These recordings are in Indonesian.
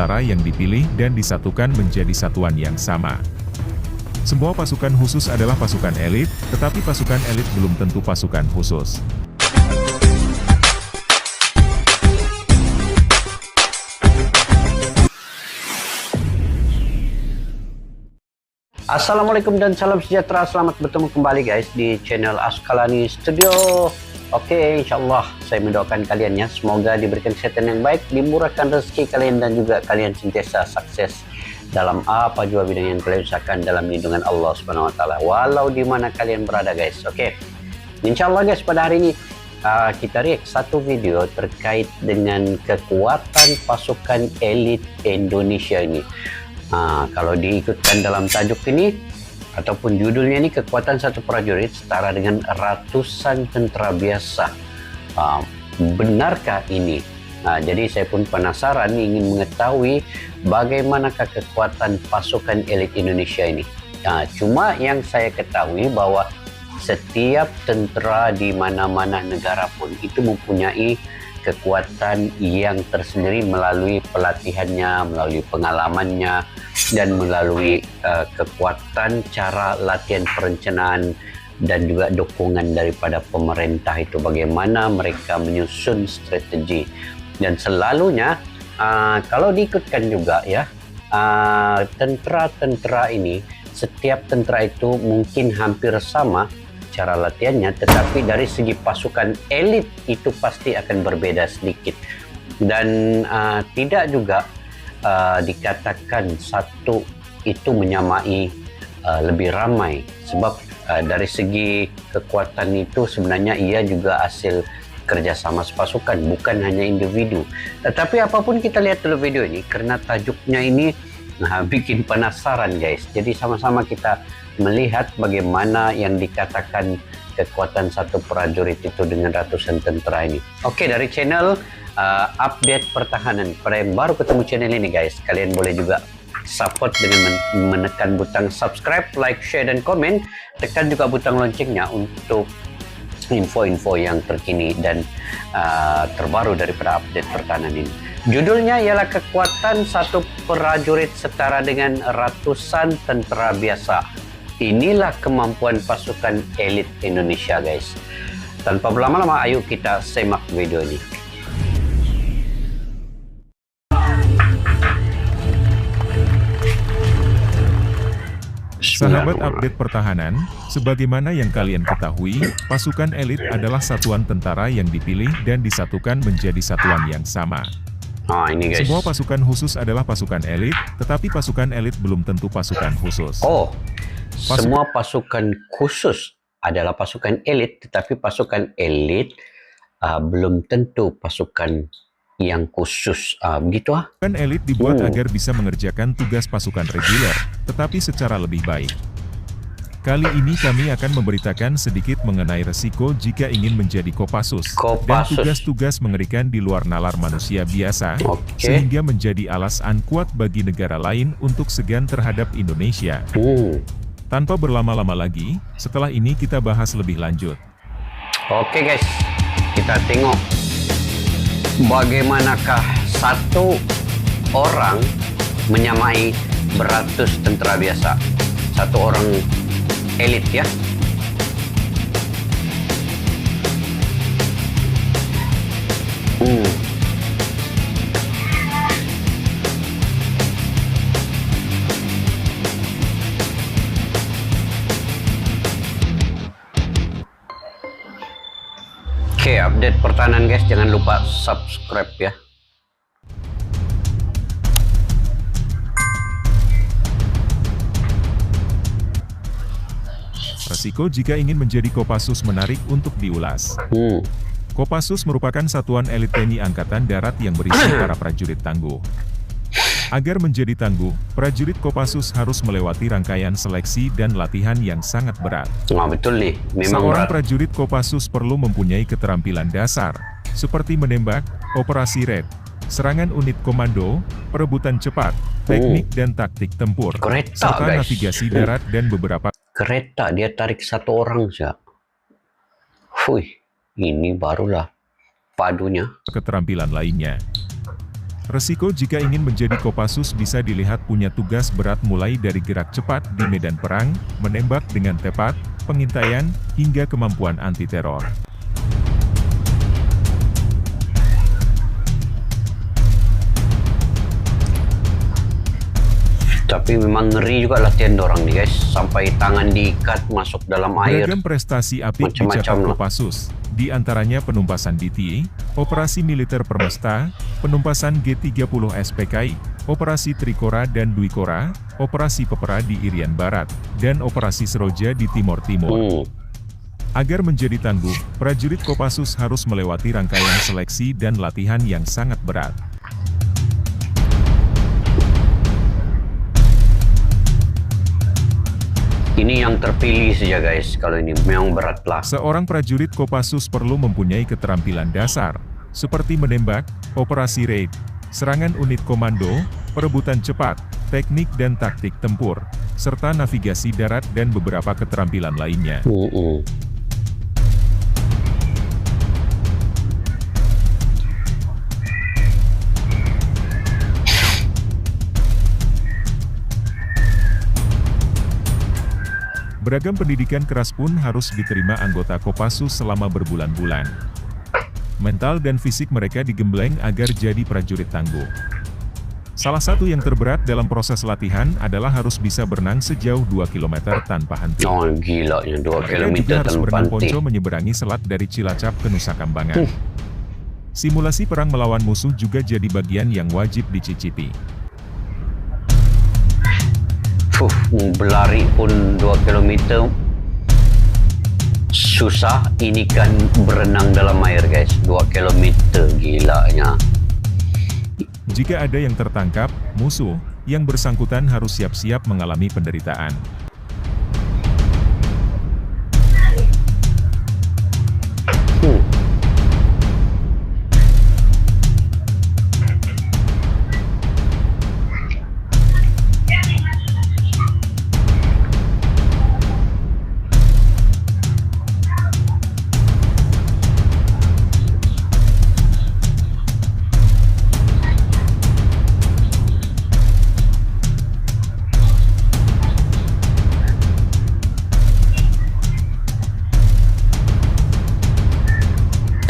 tentara yang dipilih dan disatukan menjadi satuan yang sama. Semua pasukan khusus adalah pasukan elit, tetapi pasukan elit belum tentu pasukan khusus. Assalamualaikum dan salam sejahtera. Selamat bertemu kembali guys di channel Asqalani Studio. Oke, insyaallah saya mendoakan kalian ya, semoga diberikan kesehatan yang baik, dimurahkan rezeki kalian, dan juga kalian sentiasa sukses dalam apa juga bidang yang kalian usahakan dalam lindungan Allah Subhanahu wa taala, walau di mana kalian berada guys. Oke. Insyaallah guys, pada hari ini kita react satu video terkait dengan kekuatan pasukan elit Indonesia ini. Kalau diikutkan dalam tajuk ini ataupun judulnya ini, kekuatan satu prajurit setara dengan ratusan tentara biasa. Benarkah ini? Jadi saya pun penasaran, ingin mengetahui bagaimanakah kekuatan pasukan elit Indonesia ini. Cuma yang saya ketahui bahwa setiap tentara di mana-mana negara pun itu mempunyai kekuatan yang tersendiri melalui pelatihannya, melalui pengalamannya, dan melalui kekuatan cara latihan perencanaan dan juga dukungan daripada pemerintah itu, bagaimana mereka menyusun strategi. Dan selalunya kalau diikutkan juga ya, tentara-tentara ini, setiap tentara itu mungkin hampir sama cara latihannya, tetapi dari segi pasukan elit itu pasti akan berbeda sedikit. Dan tidak juga dikatakan satu itu menyamai lebih ramai, sebab dari segi kekuatan itu sebenarnya ia juga hasil kerjasama sepasukan, bukan hanya individu. Tetapi apapun, kita lihat dulu video ini karena tajuknya ini bikin penasaran guys. Jadi sama-sama kita melihat bagaimana yang dikatakan kekuatan satu prajurit itu dengan ratusan tentara ini. Oke, dari channel update pertahanan. Pada yang baru ketemu channel ini guys, kalian boleh juga support dengan menekan butang subscribe, like, share, dan komen. Tekan juga butang loncengnya untuk info-info yang terkini dan terbaru daripada update pertahanan ini. Judulnya ialah kekuatan satu prajurit setara dengan ratusan tentara biasa. Inilah kemampuan pasukan elit Indonesia guys. Tanpa berlama-lama, ayo kita simak video ini. Sahabat update pertahanan, sebagaimana yang kalian ketahui, pasukan elit adalah satuan tentara yang dipilih dan disatukan menjadi satuan yang sama. Ini guys. Semua pasukan khusus adalah pasukan elit, tetapi pasukan elit belum tentu pasukan khusus. Semua pasukan khusus adalah pasukan elit, tetapi pasukan elit belum tentu pasukan yang khusus. Begitu Pasukan elit dibuat agar bisa mengerjakan tugas pasukan reguler, tetapi secara lebih baik. Kali ini kami akan memberitakan sedikit mengenai resiko jika ingin menjadi Kopassus, dan tugas-tugas mengerikan di luar nalar manusia biasa, sehingga menjadi alasan kuat bagi negara lain untuk segan terhadap Indonesia. Tanpa berlama-lama lagi, setelah ini kita bahas lebih lanjut. Oke guys, kita tengok bagaimanakah satu orang menyamai beratus tentara biasa. Satu orang elit ya. Oke, update pertahanan guys, jangan lupa subscribe ya. Resiko jika ingin menjadi Kopassus menarik untuk diulas. Kopassus merupakan satuan elit TNI Angkatan Darat yang berisi para prajurit tangguh. Agar menjadi tangguh, prajurit Kopassus harus melewati rangkaian seleksi dan latihan yang sangat berat. Betul nih, memang seorang berat. prajurit Kopassus perlu mempunyai keterampilan dasar, seperti menembak, operasi raid, serangan unit komando, perebutan cepat, teknik dan taktik tempur, serta guys. navigasi darat dan beberapa kereta. Dia tarik satu orang saja. Ini barulah padunya. keterampilan lainnya. Resiko jika ingin menjadi Kopassus bisa dilihat punya tugas berat mulai dari gerak cepat di medan perang, menembak dengan tepat, pengintaian, hingga kemampuan anti-teror. Tapi memang ngeri juga latihan dorang nih guys, sampai tangan diikat masuk dalam air. Beragam prestasi apik dicatat Kopassus, di antaranya penumpasan DT, operasi militer Permesta, penumpasan G30 SPKI, operasi Trikora dan Duikora, operasi Pepera di Irian Barat, dan operasi Seroja di Timor Timur. Agar menjadi tangguh, prajurit Kopassus harus melewati rangkaian seleksi dan latihan yang sangat berat. Ini yang terpilih saja guys, kalau ini memang berat lah. Seorang prajurit Kopassus perlu mempunyai keterampilan dasar, seperti menembak, operasi raid, serangan unit komando, perebutan cepat, teknik dan taktik tempur, serta navigasi darat dan beberapa keterampilan lainnya. Beragam pendidikan keras pun harus diterima anggota Kopassus selama berbulan-bulan. Mental dan fisik mereka digembleng agar jadi prajurit tangguh. Salah satu yang terberat dalam proses latihan adalah harus bisa berenang sejauh 2 km tanpa henti. Oh gila ya, 2 km Mereka juga harus tanpa berenang henti. ponco menyeberangi selat dari Cilacap ke Nusa Kambangan. Simulasi perang melawan musuh juga jadi bagian yang wajib dicicipi. Berlari pun 2 km susah, ini kan berenang dalam air guys, 2 km gilanya. Jika ada yang tertangkap, musuh, yang bersangkutan harus siap-siap mengalami penderitaan.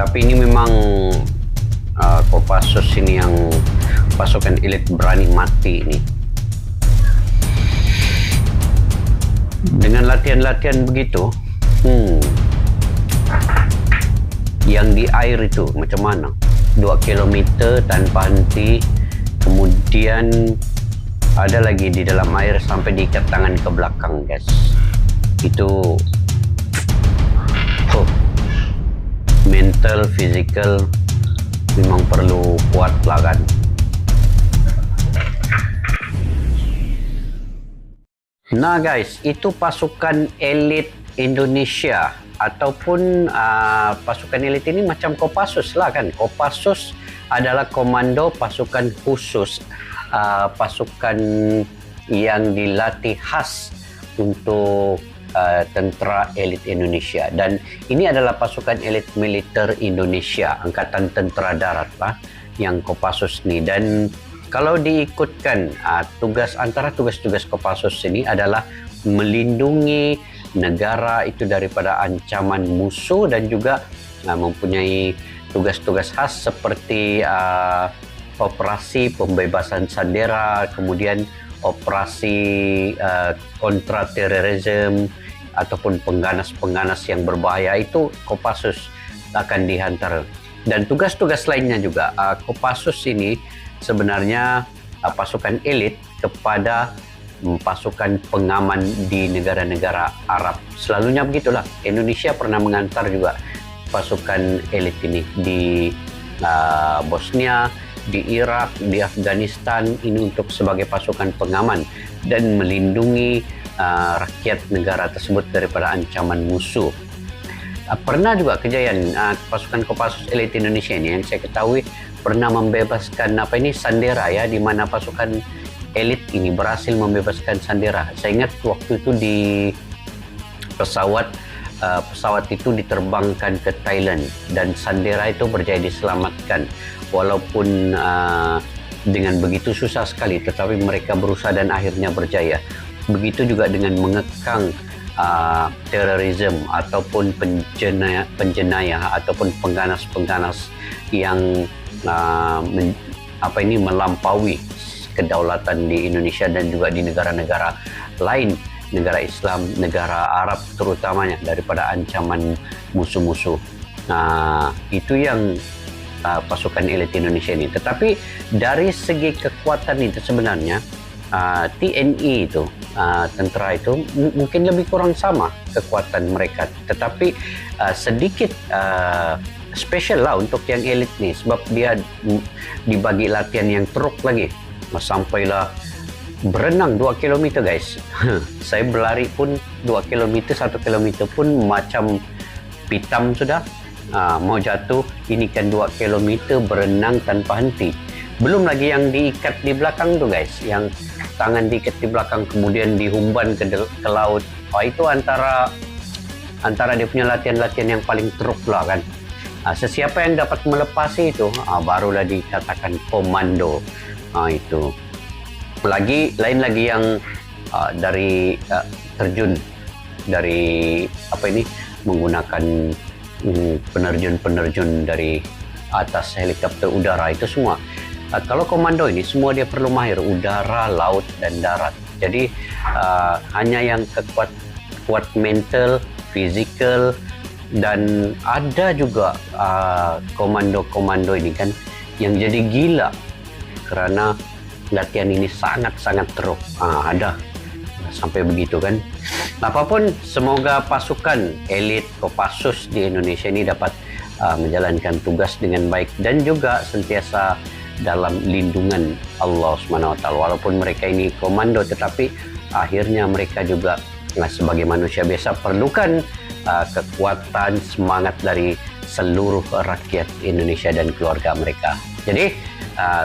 Tapi ini memang Kopassus ini yang pasukan elit berani mati ini. Dengan latihan-latihan begitu, yang di air itu macam mana? 2 km tanpa henti, kemudian ada lagi di dalam air sampai diikat tangan ke belakang guys. Itu mental, physical memang perlu kuat lah kan. Nah guys, itu pasukan elit Indonesia ataupun pasukan elit ini macam Kopassus lah kan. Kopassus adalah komando pasukan khusus, pasukan yang dilatih khas untuk tentera elit Indonesia, dan ini adalah pasukan elit militer Indonesia, Angkatan Tentera Darat lah yang Kopassus ini. Dan kalau diikutkan antara tugas-tugas Kopassus ini adalah melindungi negara itu daripada ancaman musuh, dan juga mempunyai tugas-tugas khas seperti operasi pembebasan sandera, kemudian operasi kontra terorisme ataupun pengganas-pengganas yang berbahaya, itu Kopassus akan dihantar. Dan tugas-tugas lainnya juga, Kopassus ini sebenarnya pasukan elit kepada pasukan pengaman di negara-negara Arab. Selalunya begitulah. Indonesia pernah mengantar juga pasukan elit ini di Bosnia, di Irak, di Afghanistan, ini untuk sebagai pasukan pengaman dan melindungi rakyat negara tersebut daripada ancaman musuh. Pernah juga kejayaan pasukan Kopassus elit Indonesia ini yang saya ketahui pernah membebaskan sandera ya, di mana pasukan elit ini berhasil membebaskan sandera. Saya ingat waktu itu di pesawat itu diterbangkan ke Thailand dan sandera itu berjaya diselamatkan, walaupun dengan begitu susah sekali, tetapi mereka berusaha dan akhirnya berjaya. Begitu juga dengan mengekang terorisme ataupun penjenayah ataupun pengganas-pengganas yang melampaui kedaulatan di Indonesia dan juga di negara-negara lain, negara Islam, negara Arab terutamanya, daripada ancaman musuh-musuh. Itu yang pasukan elit Indonesia ini. Tetapi dari segi kekuatan itu sebenarnya TNI itu, tentera itu mungkin lebih kurang sama kekuatan mereka, tetapi sedikit special lah untuk yang elit nih, sebab dia dibagi latihan yang teruk lagi. Sampailah berenang 2 km guys. Saya berlari pun 2 km, 1 km pun macam pitam sudah. Mau jatuh, ini kan 2 km berenang tanpa henti. Belum lagi yang diikat di belakang tuh guys, yang tangan diikat di belakang kemudian dihumban ke laut. Itu antara dia punya latihan-latihan yang paling teruk lah kan. Sesiapa yang dapat melepasi itu, barulah dikatakan komando. Itu lain lagi yang dari terjun dari menggunakan penerjun dari atas helikopter udara, itu semua. Kalau komando ini semua dia perlu mahir udara, laut dan darat. Jadi hanya yang kuat mental, fizikal, dan ada juga komando-komando ini kan yang jadi gila karena latihan ini sangat-sangat teruk. Ada sampai begitu kan. Apapun, semoga pasukan elit Kopassus di Indonesia ini dapat menjalankan tugas dengan baik dan juga sentiasa dalam lindungan Allah SWT. Walaupun mereka ini komando, tetapi akhirnya mereka juga sebagai manusia biasa perlukan kekuatan, semangat dari seluruh rakyat Indonesia dan keluarga mereka. Jadi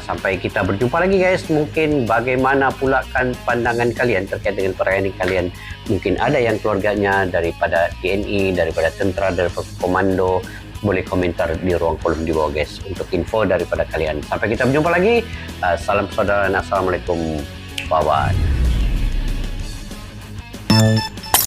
sampai kita berjumpa lagi guys, mungkin bagaimana pula kan pandangan kalian terkait dengan perayaan ini? Kalian mungkin ada yang keluarganya daripada TNI, daripada tentera, daripada komando. Boleh komentar di ruang kolom di bawah guys untuk info daripada kalian. Sampai kita berjumpa lagi. Salam saudara dan assalamualaikum. Bye bye.